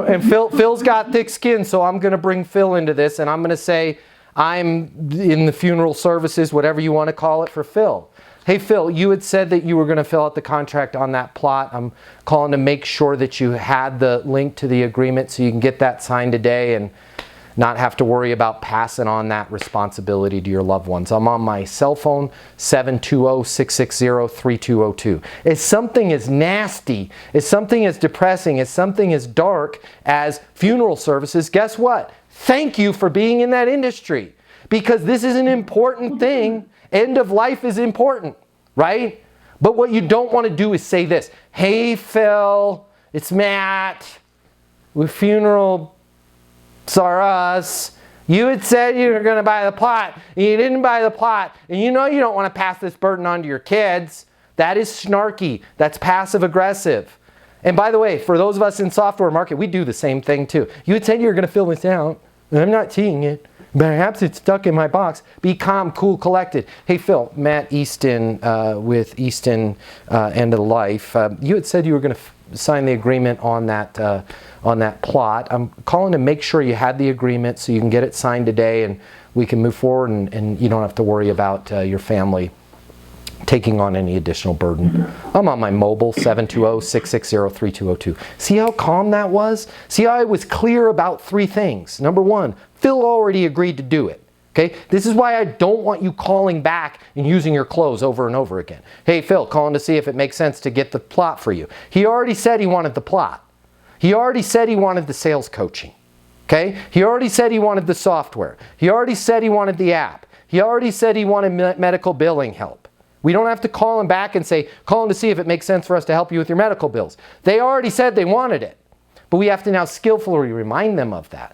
And Phil's got thick skin, so I'm going to bring Phil into this, and I'm going to say I'm in the funeral services, whatever you want to call it, for Phil. Hey Phil, you had said that you were going to fill out the contract on that plot. I'm calling to make sure that you had the link to the agreement so you can get that signed today and not have to worry about passing on that responsibility to your loved ones. I'm on my cell phone, 720-660-3202. If something as nasty, if something as depressing, if something as dark as funeral services, guess what? Thank you for being in that industry, because this is an important thing. End of life is important, right? But what you don't want to do is say this: hey Phil, it's Matt, with funeral are us. You had said you were going to buy the plot, and you didn't buy the plot, and you know you don't want to pass this burden on to your kids. That is snarky. That's passive aggressive. And by the way, for those of us in software market, we do the same thing too. You had said you were going to fill this out, and I'm not seeing it. Perhaps it's stuck in my box. Be calm, cool, collected. Hey Phil, Matt Easton with Easton End of Life. You had said you were going to sign the agreement on that plot. I'm calling to make sure you had the agreement so you can get it signed today and we can move forward, and you don't have to worry about your family taking on any additional burden. I'm on my mobile, 720-660-3202. See how calm that was? See how I was clear about three things. Number one, Phil already agreed to do it. Okay? This is why I don't want you calling back and using your clothes over and over again. Hey Phil, calling to see if it makes sense to get the plot for you. He already said he wanted the plot. He already said he wanted the sales coaching. Okay? He already said he wanted the software. He already said he wanted the app. He already said he wanted medical billing help. We don't have to call him back and say, call him to see if it makes sense for us to help you with your medical bills. They already said they wanted it. But we have to now skillfully remind them of that.